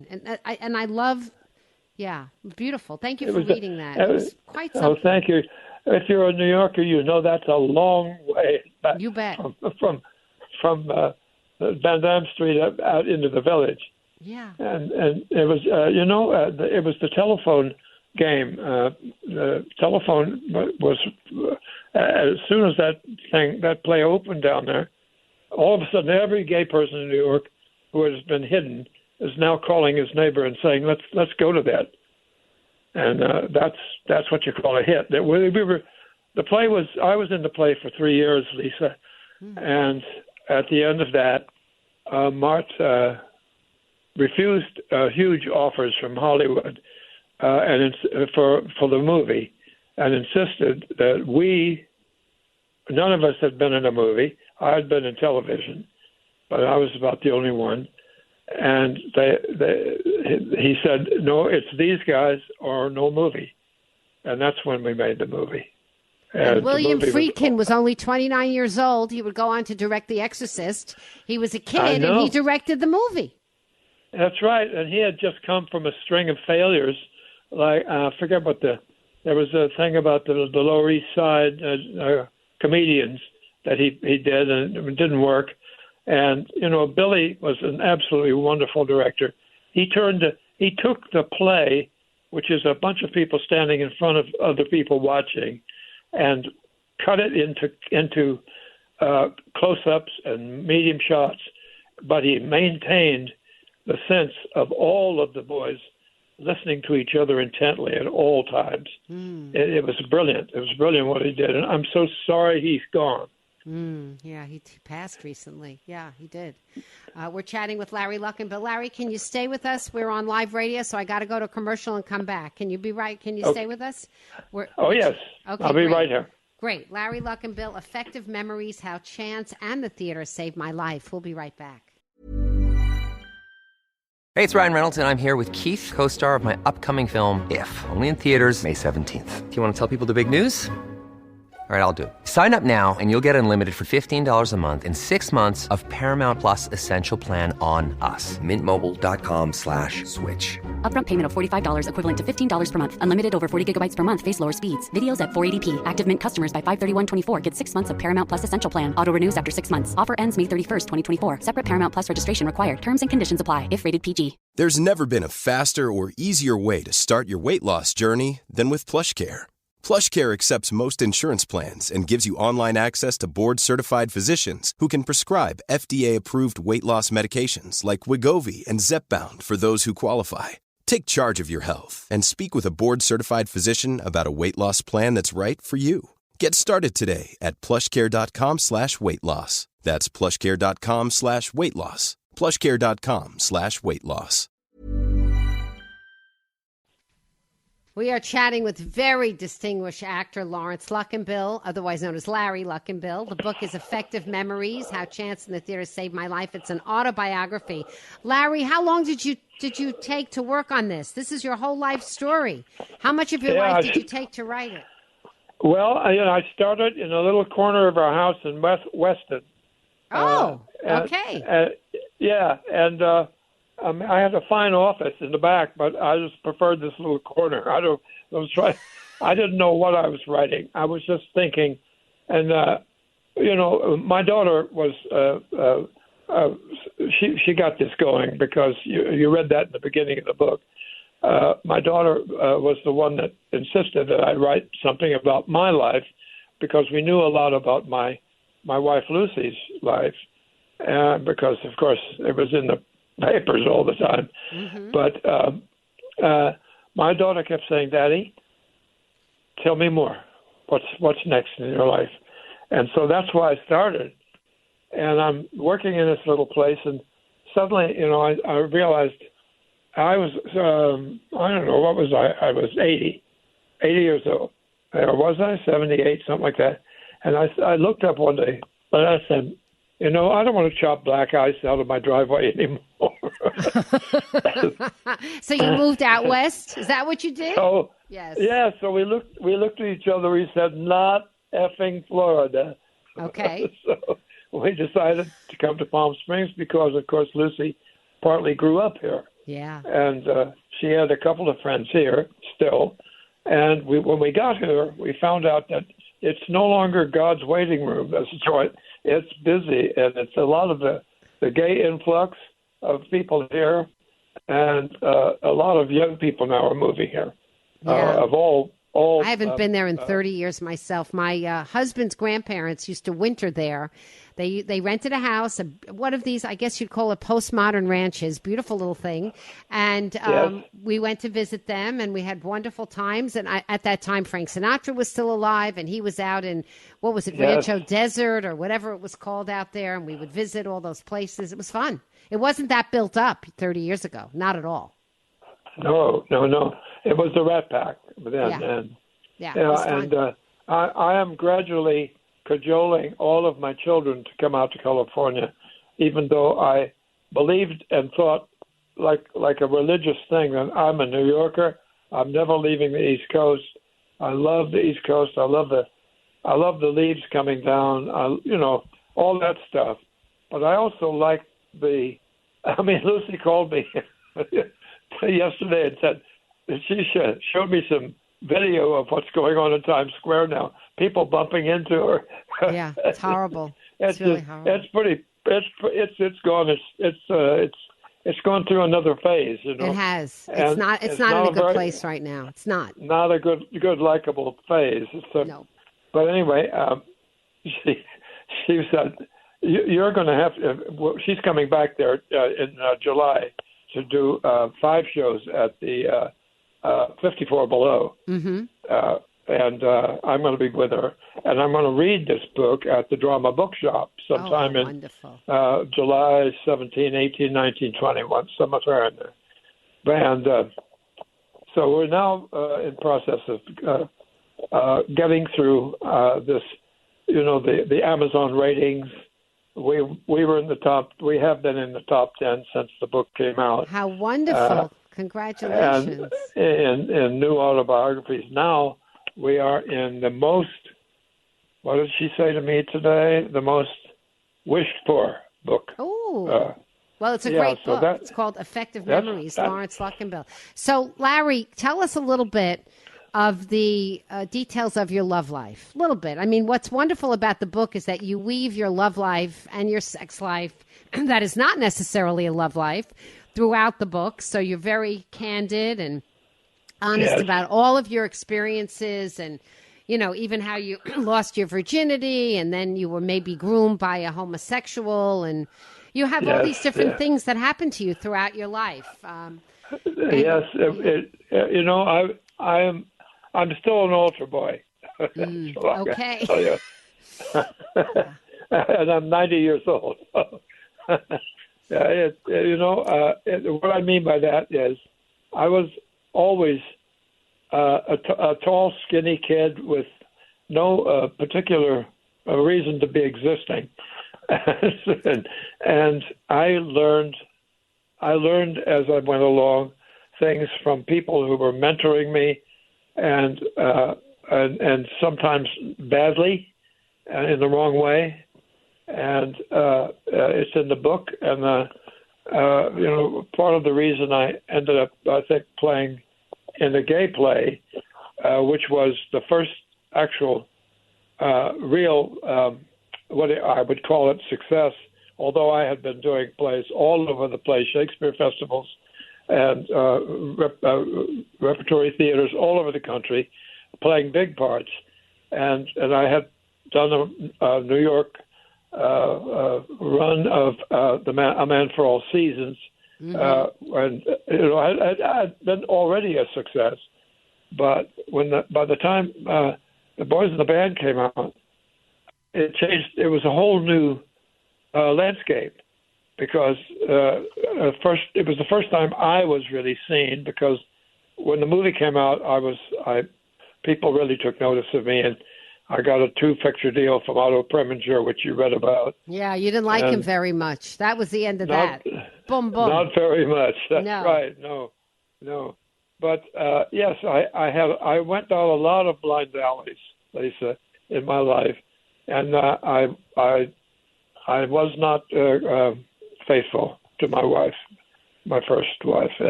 And I love, beautiful. Thank you for reading that. It was quite something. Oh, thank you. If you're a New Yorker, you know that's a long way back. You bet. From Van Dam Street out into the village. Yeah. And it was, it was the telephone game. The telephone was, as soon as that play opened down there, all of a sudden every gay person in New York who has been hidden is now calling his neighbor and saying, let's go to that. And that's what you call a hit. I was in the play for 3 years, Lisa. And at the end of that, Mart refused huge offers from Hollywood and for the movie, and insisted that none of us had been in a movie. I had been in television, but I was about the only one. And he said, no, it's these guys or no movie. And that's when we made the movie. And William Friedkin was only 29 years old. He would go on to direct The Exorcist. He was a kid, and he directed the movie. That's right. And he had just come from a string of failures. Like, I forget what there was a thing about the Lower East Side comedians that he did, and it didn't work. And, Billy was an absolutely wonderful director. He took the play, which is a bunch of people standing in front of other people watching, and cut it into close-ups and medium shots. But he maintained the sense of all of the boys listening to each other intently at all times. It was brilliant. It was brilliant what he did. And I'm so sorry he's gone. Yeah, he passed recently. Yeah, he did. We're chatting with Larry Luckinbill. Larry, can you stay with us? We're on live radio, so I got to go to commercial and come back. Can you be right? Can you stay with us? Yes. Okay, I'll be right here. Great. Larry Luckinbill, Effective Memories, How Chance and the Theater Saved My Life. We'll be right back. Hey, it's Ryan Reynolds, and I'm here with Keith, co-star of my upcoming film, If, only in theaters May 17th. Do you want to tell people the big news? All right, I'll do it. Sign up now and you'll get unlimited for $15 a month and 6 months of Paramount Plus Essential Plan on us. MintMobile.com/switch. Upfront payment of $45 equivalent to $15 per month. Unlimited over 40 gigabytes per month. Face lower speeds. Videos at 480p. Active Mint customers by 531.24 get 6 months of Paramount Plus Essential Plan. Auto renews after 6 months. Offer ends May 31st, 2024. Separate Paramount Plus registration required. Terms and conditions apply if rated PG. There's never been a faster or easier way to start your weight loss journey than with PlushCare. PlushCare accepts most insurance plans and gives you online access to board-certified physicians who can prescribe FDA-approved weight loss medications like Wegovy and Zepbound for those who qualify. Take charge of your health and speak with a board-certified physician about a weight loss plan that's right for you. Get started today at plushcare.com/weight-loss. That's plushcare.com/weight-loss. plushcare.com/weight-loss. We are chatting with very distinguished actor Laurence Luckinbill, otherwise known as Larry Luckinbill. The book is Effective Memories, How Chance in the Theater Saved My Life. It's an autobiography. Larry, how long did you take to work on this? This is your whole life story. How much of your life did you take to write it? Well, I started in a little corner of our house in Weston. Oh, okay. I had a fine office in the back, but I just preferred this little corner. I didn't know what I was writing. I was just thinking, and my daughter was she got this going because you read that in the beginning of the book. My daughter was the one that insisted that I write something about my life because we knew a lot about my wife Lucy's life, because of course it was in the papers all the time. Mm-hmm. But my daughter kept saying, "Daddy, tell me more. What's next in your life?" And so that's why I started. And I'm working in this little place, and suddenly, I realized I was, I don't know, what was I? I was 80 years old. Or was I 78, something like that? And I looked up one day, and I said, I don't want to chop black ice out of my driveway anymore. So you moved out west? Is that what you did? Oh, yes. Yeah, so we looked at each other. We said, not effing Florida. Okay. So we decided to come to Palm Springs because, of course, Lucy partly grew up here. Yeah. And she had a couple of friends here still. And when we got here, we found out that it's no longer God's waiting room. That's right. It's busy, and it's a lot of the gay influx of people here, and a lot of young people now are moving here. Yeah. Of all. I haven't been there in 30 years myself. My husband's grandparents used to winter there. They rented a house, one of these, I guess you'd call it postmodern ranches, beautiful little thing. And we went to visit them, and we had wonderful times. And at that time, Frank Sinatra was still alive, and he was out in, what was it, Rancho Desert or whatever it was called out there. And we would visit all those places. It was fun. It wasn't that built up 30 years ago. Not at all. No. It was the Rat Pack then. I am gradually cajoling all of my children to come out to California, even though I believed and thought like a religious thing that I'm a New Yorker. I'm never leaving the East Coast. I love the East Coast. I love the leaves coming down. All that stuff. But I also like Lucy called me yesterday and said she showed me some video of what's going on in Times Square now. People bumping into her. Yeah, it's horrible. It's really horrible. It's pretty. It's gone. It's gone through another phase. It has. It's not in a good place right now. It's not. Not a good likable phase. No. But anyway, she said you're going to have. She's coming back there in July to do 5 shows at the 54 Below. Mm-hmm. And I'm going to be with her. And I'm going to read this book at the Drama Bookshop sometime in July 17, 18, 19, 21, somewhere in there. And so we're now in process of getting through this, the Amazon ratings. We were in the top. We have been in the top 10 since the book came out. How wonderful! Congratulations! And in new autobiographies now, we are in the most. What did she say to me today? The most wished for book. Oh, well, it's a great book. It's called Effective Memories, Laurence Luckinbill. So, Larry, tell us a little bit of the details of your love life. A little bit. I mean, what's wonderful about the book is that you weave your love life and your sex life that is not necessarily a love life throughout the book. So you're very candid and honest about all of your experiences and, even how you lost your virginity and then you were maybe groomed by a homosexual and you have all these different things that happen to you throughout your life. I'm still an altar boy. Okay. And I'm 90 years old. What I mean by that is I was always a tall, skinny kid with no particular reason to be existing. and I learned as I went along things from people who were mentoring me, and sometimes badly, in the wrong way, and it's in the book. And part of the reason I ended up, I think, playing in the gay play, which was the first actual real, what I would call it, success. Although I had been doing plays all over the place, Shakespeare festivals and repertory theaters all over the country, playing big parts. And I had done a New York run of A Man for All Seasons. Mm-hmm. And I'd been already a success. But by the time the Boys in the Band came out, it changed. It was a whole new landscape. Because it was the first time I was really seen. Because when the movie came out, people really took notice of me, and I got a 2-picture deal from Otto Preminger, which you read about. Yeah, you didn't like him very much. That was the end of that. Boom, boom. Not very much. That's right. No. But yes, I went down a lot of blind alleys, Lisa, in my life, and I was not faithful to my wife, my first wife, and